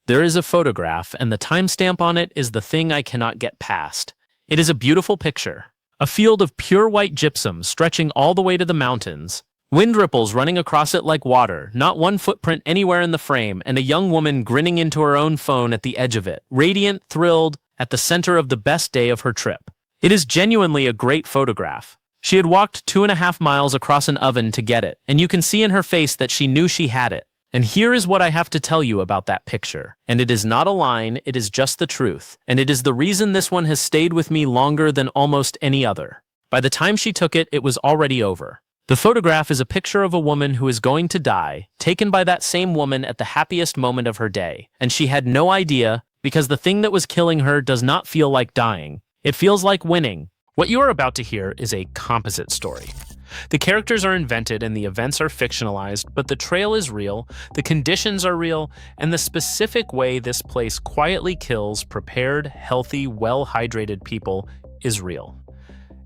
There is a photograph, and the timestamp on it is the thing I cannot get past. It is a beautiful picture. A field of pure white gypsum stretching all the way to the mountains. Wind ripples running across it like water, not one footprint anywhere in the frame, and a young woman grinning into her own phone at the edge of it, radiant, thrilled, at the center of the best day of her trip. It is genuinely a great photograph. She had walked 2.5 miles across an oven to get it, and you can see in her face that she knew she had it. And here is what I have to tell you about that picture. And it is not a line, it is just the truth. And it is the reason this one has stayed with me longer than almost any other. By the time she took it, it was already over. The photograph is a picture of a woman who is going to die, taken by that same woman at the happiest moment of her day. And she had no idea, because the thing that was killing her does not feel like dying. It feels like winning. What you are about to hear is a composite story. The characters are invented and the events are fictionalized, but the trail is real, the conditions are real, and the specific way this place quietly kills prepared, healthy, well-hydrated people is real.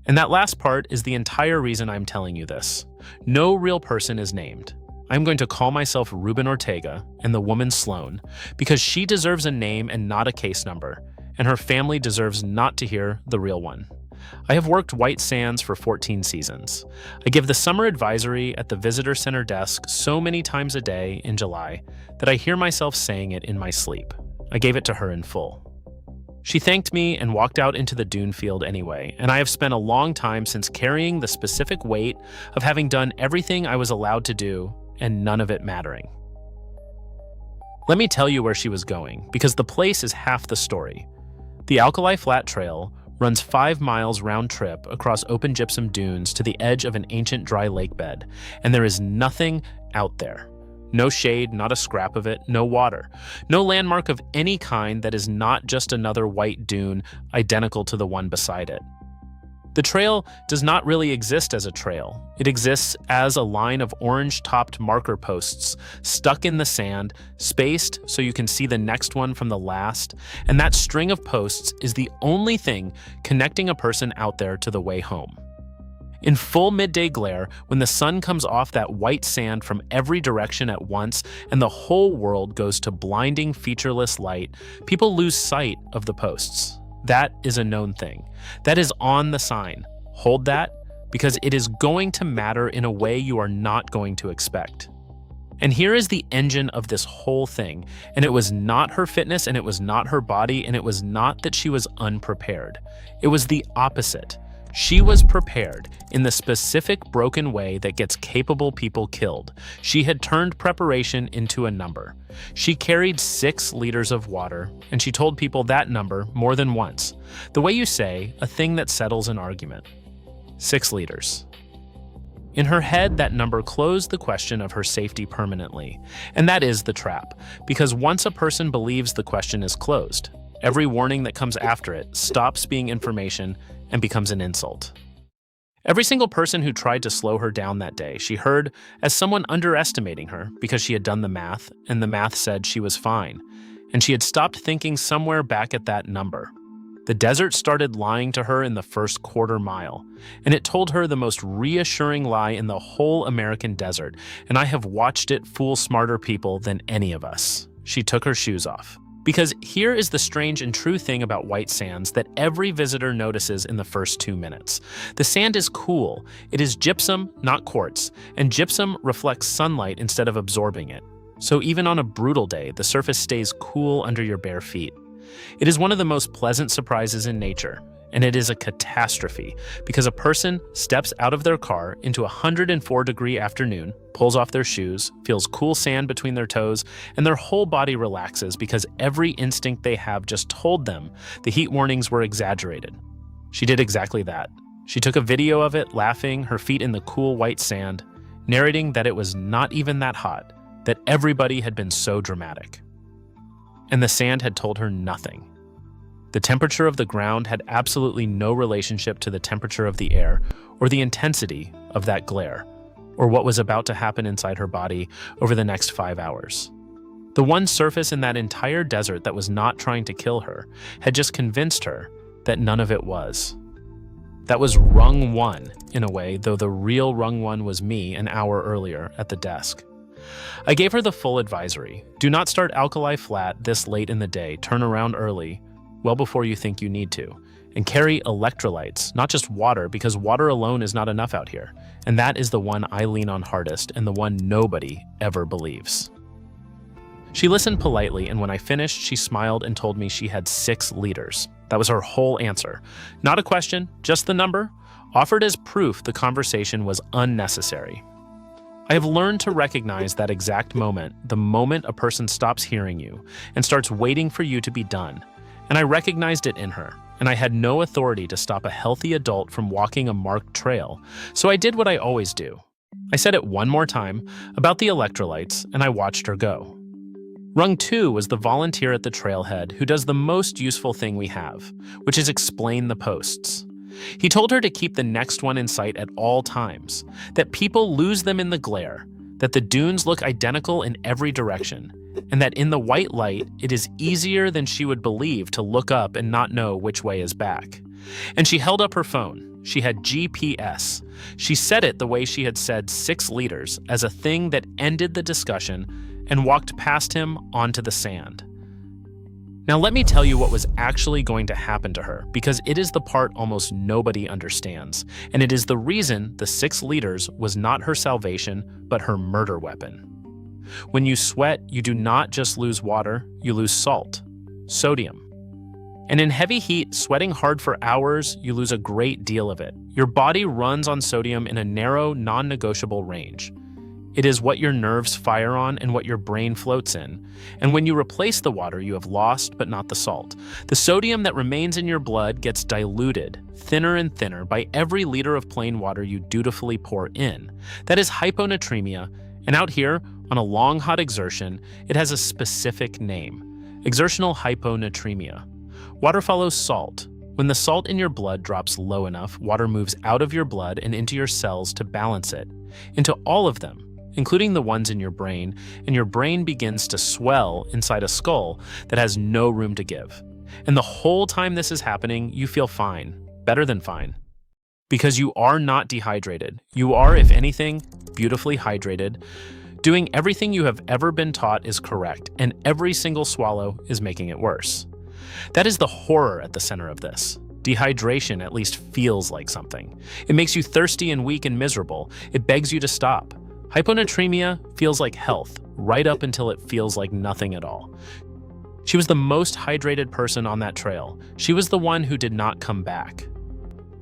And that last part is the entire reason I'm telling you this. No real person is named. I'm going to call myself Ruben Ortega and the woman Sloane because she deserves a name and not a case number, and her family deserves not to hear the real one. I have worked White Sands for 14 seasons. I give the summer advisory at the visitor center desk so many times a day in July that I hear myself saying it in my sleep. I gave it to her in full. She thanked me and walked out into the dune field anyway, and I have spent a long time since carrying the specific weight of having done everything I was allowed to do and none of it mattering. Let me tell you where she was going, because the place is half the story. The Alkali Flat Trail runs 5 miles round trip across open gypsum dunes to the edge of an ancient dry lake bed, and there is nothing out there. No shade, not a scrap of it, no water. No landmark of any kind that is not just another white dune identical to the one beside it. The trail does not really exist as a trail. It exists as a line of orange-topped marker posts stuck in the sand, spaced so you can see the next one from the last, and that string of posts is the only thing connecting a person out there to the way home. In full midday glare, when the sun comes off that white sand from every direction at once and the whole world goes to blinding, featureless light, people lose sight of the posts. That is a known thing. That is on the sign. Hold that, because it is going to matter in a way you are not going to expect. And here is the engine of this whole thing, and it was not her fitness, and it was not her body, and it was not that she was unprepared. It was the opposite. She was prepared in the specific broken way that gets capable people killed. She had turned preparation into a number. She carried 6 liters of water, and she told people that number more than once. The way you say a thing that settles an argument. 6 liters. In her head, that number closed the question of her safety permanently. And that is the trap, because once a person believes the question is closed, every warning that comes after it stops being information and becomes an insult. Every single person who tried to slow her down that day, she heard as someone underestimating her because she had done the math, and the math said she was fine, and she had stopped thinking somewhere back at that number. The desert started lying to her in the first quarter mile, and it told her the most reassuring lie in the whole American desert, and I have watched it fool smarter people than any of us. She took her shoes off. Because here is the strange and true thing about White Sands that every visitor notices in the first 2 minutes. The sand is cool. It is gypsum, not quartz, and gypsum reflects sunlight instead of absorbing it. So even on a brutal day, the surface stays cool under your bare feet. It is one of the most pleasant surprises in nature, and it is a catastrophe because a person steps out of their car into a 104-degree afternoon, pulls off their shoes, feels cool sand between their toes, and their whole body relaxes because every instinct they have just told them the heat warnings were exaggerated. She did exactly that. She took a video of it, laughing, her feet in the cool white sand, narrating that it was not even that hot, that everybody had been so dramatic. And the sand had told her nothing. The temperature of the ground had absolutely no relationship to the temperature of the air or the intensity of that glare, or what was about to happen inside her body over the next 5 hours. The one surface in that entire desert that was not trying to kill her had just convinced her that none of it was. That was rung 1, in a way, though the real rung 1 was me an hour earlier at the desk. I gave her the full advisory. Do not start Alkali Flat this late in the day. Turn around early, well before you think you need to. And carry electrolytes, not just water, because water alone is not enough out here. And that is the one I lean on hardest and the one nobody ever believes. She listened politely, and when I finished, she smiled and told me she had 6 liters. That was her whole answer. Not a question, just the number, offered as proof the conversation was unnecessary. I have learned to recognize that exact moment, the moment a person stops hearing you and starts waiting for you to be done. And I recognized it in her, and I had no authority to stop a healthy adult from walking a marked trail, so I did what I always do. I said it one more time about the electrolytes, and I watched her go. Rung 2 was the volunteer at the trailhead who does the most useful thing we have, which is explain the posts. He told her to keep the next one in sight at all times, that people lose them in the glare, that the dunes look identical in every direction, and that in the white light, it is easier than she would believe to look up and not know which way is back. And she held up her phone. She had GPS. She said it the way she had said 6 liters as a thing that ended the discussion and walked past him onto the sand. Now let me tell you what was actually going to happen to her, because it is the part almost nobody understands, and it is the reason the 6 liters was not her salvation, but her murder weapon. When you sweat, you do not just lose water, you lose salt, sodium. And in heavy heat, sweating hard for hours, you lose a great deal of it. Your body runs on sodium in a narrow, non-negotiable range. It is what your nerves fire on and what your brain floats in. And when you replace the water, you have lost, but not the salt. The sodium that remains in your blood gets diluted, thinner and thinner, by every liter of plain water you dutifully pour in. That is hyponatremia, and out here, on a long, hot exertion, it has a specific name: exertional hyponatremia. Water follows salt. When the salt in your blood drops low enough, water moves out of your blood and into your cells to balance it, into all of them, including the ones in your brain, and your brain begins to swell inside a skull that has no room to give. And the whole time this is happening, you feel fine, better than fine. Because you are not dehydrated. You are, if anything, beautifully hydrated. Doing everything you have ever been taught is correct, and every single swallow is making it worse. That is the horror at the center of this. Dehydration at least feels like something. It makes you thirsty and weak and miserable. It begs you to stop. Hyponatremia feels like health, right up until it feels like nothing at all. She was the most hydrated person on that trail. She was the one who did not come back.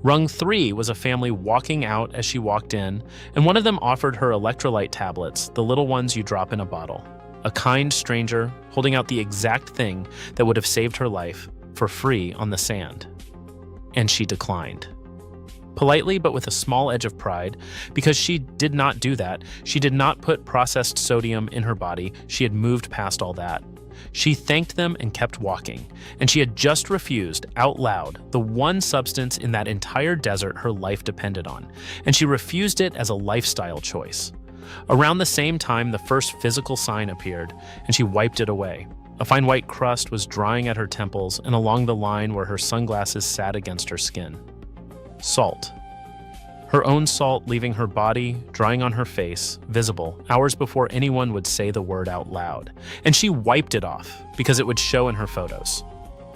Rung 3 was a family walking out as she walked in, and one of them offered her electrolyte tablets, the little ones you drop in a bottle. A kind stranger holding out the exact thing that would have saved her life for free on the sand. And she declined. Politely, but with a small edge of pride, because she did not do that. She did not put processed sodium in her body. She had moved past all that. She thanked them and kept walking, and she had just refused, out loud, the one substance in that entire desert her life depended on, and she refused it as a lifestyle choice. Around the same time, the first physical sign appeared, and she wiped it away. A fine white crust was drying at her temples and along the line where her sunglasses sat against her skin. Salt. Her own salt leaving her body, drying on her face, visible, hours before anyone would say the word out loud. And she wiped it off, because it would show in her photos.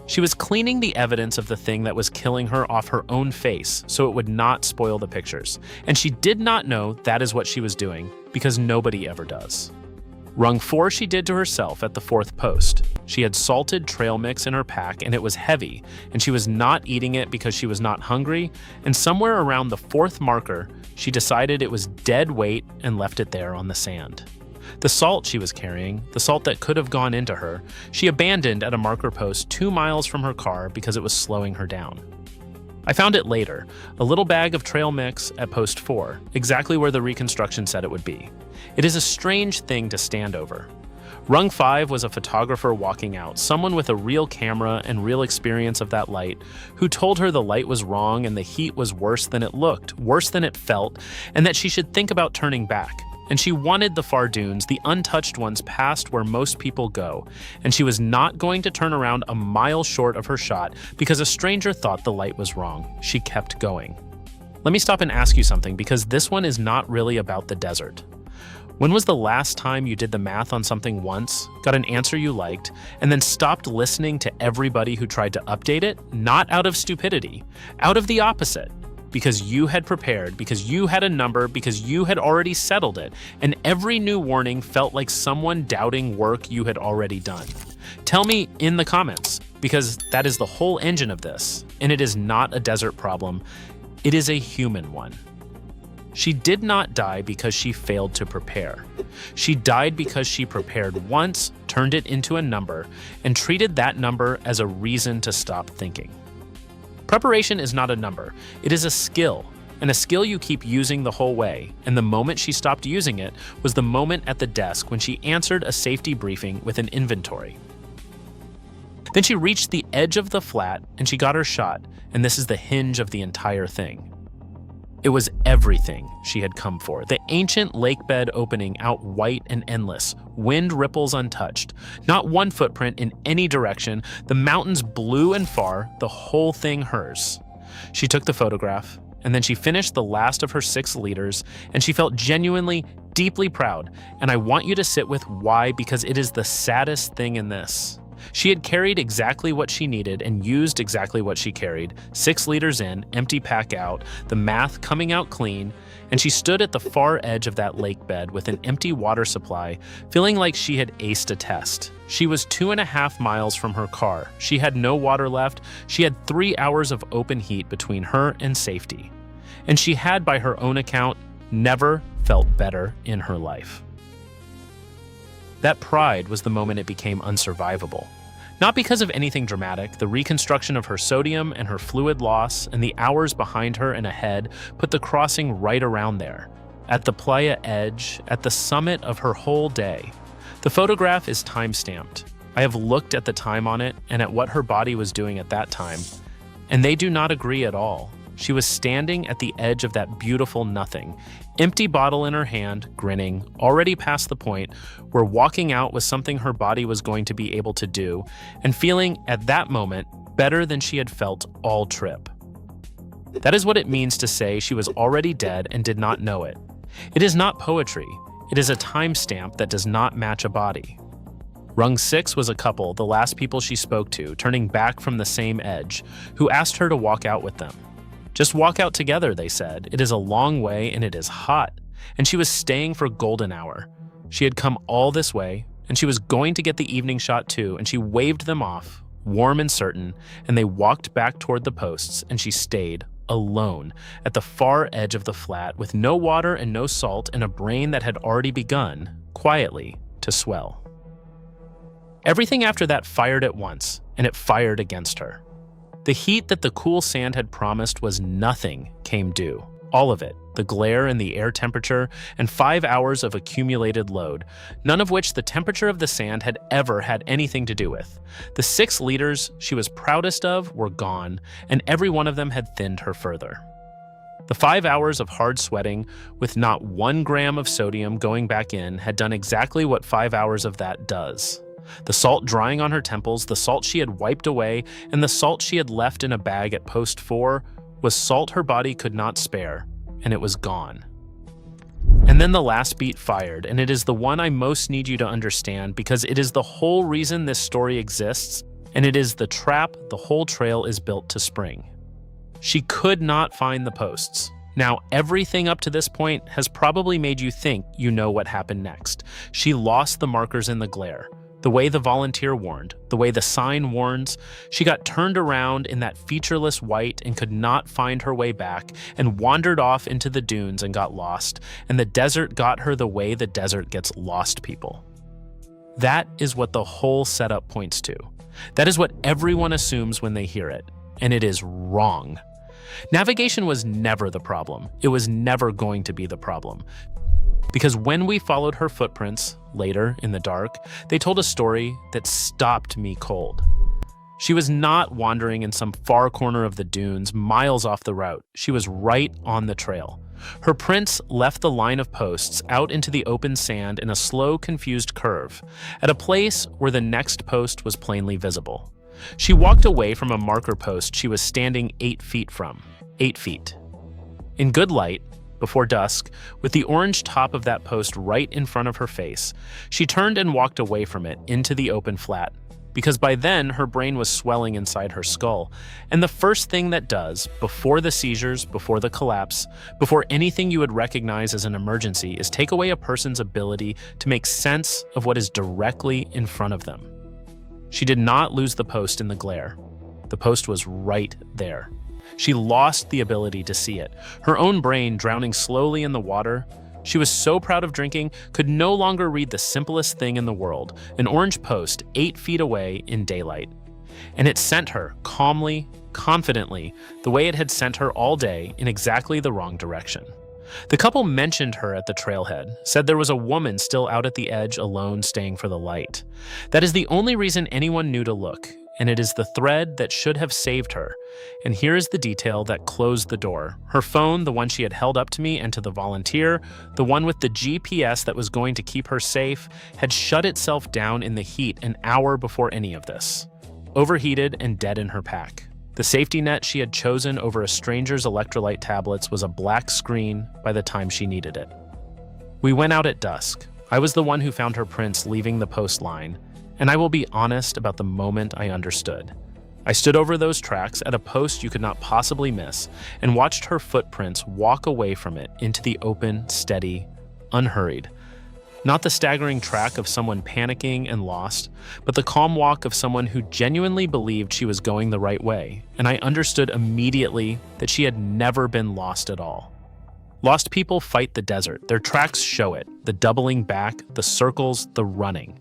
She was cleaning the evidence of the thing that was killing her off her own face, so it would not spoil the pictures. And she did not know that is what she was doing, because nobody ever does. Rung 4 she did to herself at the 4th post. She had salted trail mix in her pack, and it was heavy, and she was not eating it because she was not hungry, and somewhere around the 4th marker, she decided it was dead weight and left it there on the sand. The salt she was carrying, the salt that could have gone into her, she abandoned at a marker post 2 miles from her car because it was slowing her down. I found it later, a little bag of trail mix at post 4, exactly where the reconstruction said it would be. It is a strange thing to stand over. Rung 5 was a photographer walking out, someone with a real camera and real experience of that light, who told her the light was wrong and the heat was worse than it looked, worse than it felt, and that she should think about turning back. And she wanted the far dunes, the untouched ones past where most people go, and she was not going to turn around a mile short of her shot because a stranger thought the light was wrong. She kept going. Let me stop and ask you something, because this one is not really about the desert. When was the last time you did the math on something once, got an answer you liked, and then stopped listening to everybody who tried to update it? Not out of stupidity, out of the opposite. Because you had prepared, because you had a number, because you had already settled it, and every new warning felt like someone doubting work you had already done. Tell me in the comments, because that is the whole engine of this, and it is not a desert problem, it is a human one. She did not die because she failed to prepare. She died because she prepared once, turned it into a number, and treated that number as a reason to stop thinking. Preparation is not a number, it is a skill, and a skill you keep using the whole way, and the moment she stopped using it was the moment at the desk when she answered a safety briefing with an inventory. Then she reached the edge of the flat and she got her shot, and this is the hinge of the entire thing. It was everything she had come for. The ancient lake bed opening out white and endless, wind ripples untouched, not one footprint in any direction, the mountains blue and far, the whole thing hers. She took the photograph, and then she finished the last of her 6 liters, and she felt genuinely, deeply proud, and I want you to sit with why, because it is the saddest thing in this. She had carried exactly what she needed and used exactly what she carried, 6 liters in, empty pack out, the math coming out clean, and she stood at the far edge of that lake bed with an empty water supply, feeling like she had aced a test. She was 2.5 miles from her car. She had no water left. She had 3 hours of open heat between her and safety. And she had, by her own account, never felt better in her life. That pride was the moment it became unsurvivable. Not because of anything dramatic, the reconstruction of her sodium and her fluid loss and the hours behind her and ahead put the crossing right around there, at the playa edge, at the summit of her whole day. The photograph is time-stamped. I have looked at the time on it and at what her body was doing at that time, and they do not agree at all. She was standing at the edge of that beautiful nothing, empty bottle in her hand, grinning, already past the point where walking out was something her body was going to be able to do, and feeling, at that moment, better than she had felt all trip. That is what it means to say she was already dead and did not know it. It is not poetry. It is a timestamp that does not match a body. Rung 6 was a couple, the last people she spoke to, turning back from the same edge, who asked her to walk out with them. Just walk out together, they said. It is a long way and it is hot. And she was staying for golden hour. She had come all this way, and she was going to get the evening shot too, and she waved them off, warm and certain, and they walked back toward the posts, and she stayed, alone, at the far edge of the flat, with no water and no salt, and a brain that had already begun, quietly, to swell. Everything after that fired at once, and it fired against her. The heat that the cool sand had promised was nothing came due. All of it, the glare and the air temperature, and 5 hours of accumulated load, none of which the temperature of the sand had ever had anything to do with. The 6 liters she was proudest of were gone, and every one of them had thinned her further. The 5 hours of hard sweating, with not 1 gram of sodium going back in, had done exactly what 5 hours of that does. The salt drying on her temples, the salt she had wiped away, and the salt she had left in a bag at post 4 was salt her body could not spare, and it was gone. And then the last beat fired, and it is the one I most need you to understand because it is the whole reason this story exists, and it is the trap the whole trail is built to spring. She could not find the posts. Now, everything up to this point has probably made you think you know what happened next. She lost the markers in the glare. The way the volunteer warned, the way the sign warns, she got turned around in that featureless white and could not find her way back and wandered off into the dunes and got lost, and the desert got her the way the desert gets lost people. That is what the whole setup points to. That is what everyone assumes when they hear it, and it is wrong. Navigation was never the problem. It was never going to be the problem. Because when we followed her footprints, later in the dark, they told a story that stopped me cold. She was not wandering in some far corner of the dunes, miles off the route. She was right on the trail. Her prints left the line of posts out into the open sand in a slow, confused curve, at a place where the next post was plainly visible. She walked away from a marker post she was standing 8 feet from. 8 feet. In good light, before dusk, with the orange top of that post right in front of her face, she turned and walked away from it into the open flat, because by then her brain was swelling inside her skull, and the first thing that does, before the seizures, before the collapse, before anything you would recognize as an emergency, is take away a person's ability to make sense of what is directly in front of them. She did not lose the post in the glare. The post was right there. She lost the ability to see it, her own brain drowning slowly in the water. She was so proud of drinking, could no longer read the simplest thing in the world, an orange post 8 feet away in daylight. And it sent her, calmly, confidently, the way it had sent her all day, in exactly the wrong direction. The couple mentioned her at the trailhead, said there was a woman still out at the edge alone staying for the light. That is the only reason anyone knew to look, and it is the thread that should have saved her. And here is the detail that closed the door. Her phone, the one she had held up to me and to the volunteer, the one with the GPS that was going to keep her safe, had shut itself down in the heat an hour before any of this. Overheated and dead in her pack. The safety net she had chosen over a stranger's electrolyte tablets was a black screen by the time she needed it. We went out at dusk. I was the one who found her prints leaving the post line, and I will be honest about the moment I understood. I stood over those tracks at a post you could not possibly miss and watched her footprints walk away from it into the open, steady, unhurried. Not the staggering track of someone panicking and lost, but the calm walk of someone who genuinely believed she was going the right way, and I understood immediately that she had never been lost at all. Lost people fight the desert. Their tracks show it, the doubling back, the circles, the running.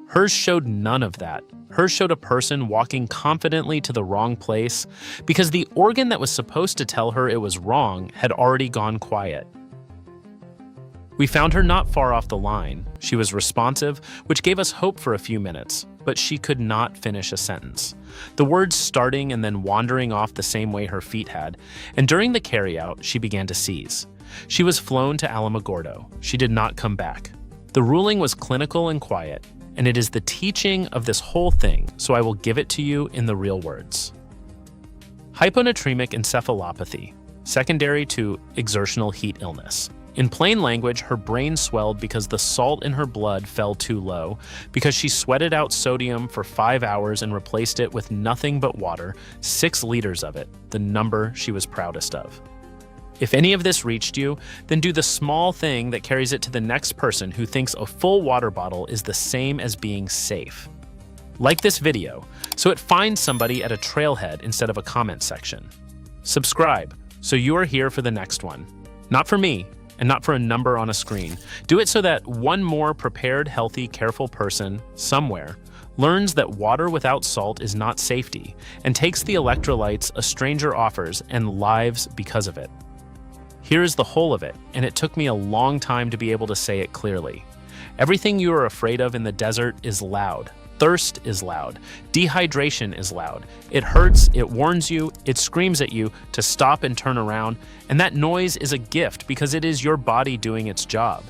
Hers showed none of that. Hers showed a person walking confidently to the wrong place because the organ that was supposed to tell her it was wrong had already gone quiet. We found her not far off the line. She was responsive, which gave us hope for a few minutes, but she could not finish a sentence. The words starting and then wandering off the same way her feet had, and during the carryout, she began to seize. She was flown to Alamogordo. She did not come back. The ruling was clinical and quiet, and it is the teaching of this whole thing, so I will give it to you in the real words. Hyponatremic encephalopathy, secondary to exertional heat illness. In plain language, her brain swelled because the salt in her blood fell too low, because she sweated out sodium for 5 hours and replaced it with nothing but water, 6 liters of it, the number she was proudest of. If any of this reached you, then do the small thing that carries it to the next person who thinks a full water bottle is the same as being safe. Like this video, so it finds somebody at a trailhead instead of a comment section. Subscribe, so you are here for the next one. Not for me, and not for a number on a screen. Do it so that one more prepared, healthy, careful person, somewhere, learns that water without salt is not safety, and takes the electrolytes a stranger offers and lives because of it. Here is the whole of it, and it took me a long time to be able to say it clearly. Everything you are afraid of in the desert is loud. Thirst is loud. Dehydration is loud. It hurts, it warns you, it screams at you to stop and turn around, and that noise is a gift because it is your body doing its job.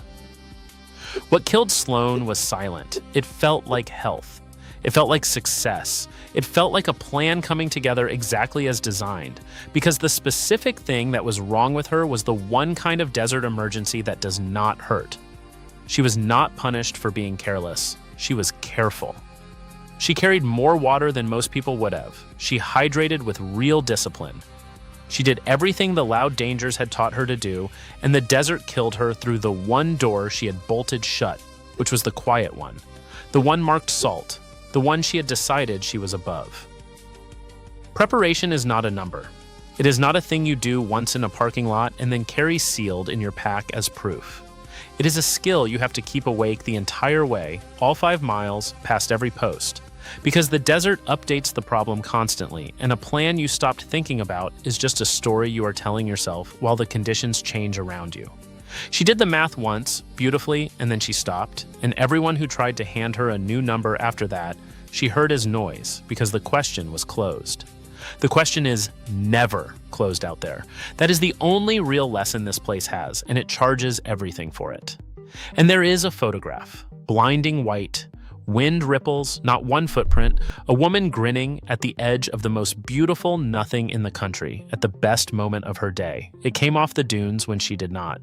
What killed Sloane was silent. It felt like health. It felt like success. It felt like a plan coming together exactly as designed, because the specific thing that was wrong with her was the one kind of desert emergency that does not hurt. She was not punished for being careless. She was careful. She carried more water than most people would have. She hydrated with real discipline. She did everything the loud dangers had taught her to do, and the desert killed her through the one door she had bolted shut, which was the quiet one, the one marked salt, the one she had decided she was above. Preparation is not a number. It is not a thing you do once in a parking lot and then carry sealed in your pack as proof. It is a skill you have to keep awake the entire way, all 5 miles, past every post. Because the desert updates the problem constantly, and a plan you stopped thinking about is just a story you are telling yourself while the conditions change around you. She did the math once, beautifully, and then she stopped, and everyone who tried to hand her a new number after that, she heard as noise because the question was closed. The question is never closed out there. That is the only real lesson this place has, and it charges everything for it. And there is a photograph, blinding white, Wind ripples, not one footprint, a woman grinning at the edge of the most beautiful nothing in the country at the best moment of her day. It came off the dunes when she did not.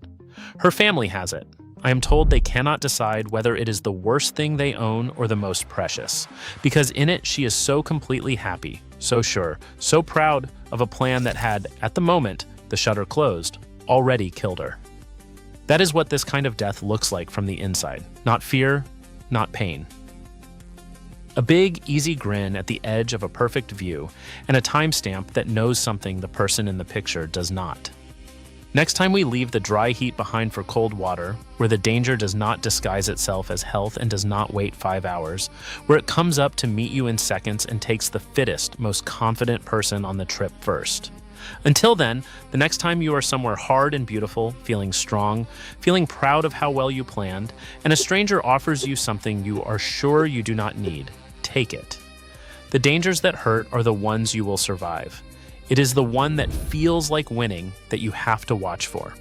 Her family has it. I am told they cannot decide whether it is the worst thing they own or the most precious, because in it she is so completely happy, so sure, so proud of a plan that had, at the moment, the shutter closed, already killed her. That is what this kind of death looks like from the inside. Not fear, not pain. A big, easy grin at the edge of a perfect view, and a timestamp that knows something the person in the picture does not. Next time we leave the dry heat behind for cold water, where the danger does not disguise itself as health and does not wait 5 hours, where it comes up to meet you in seconds and takes the fittest, most confident person on the trip first. Until then, the next time you are somewhere hard and beautiful, feeling strong, feeling proud of how well you planned, and a stranger offers you something you are sure you do not need, take it. The dangers that hurt are the ones you will survive. It is the one that feels like winning that you have to watch for.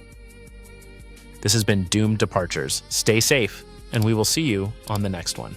This has been Doomed Departures. Stay safe, and we will see you on the next one.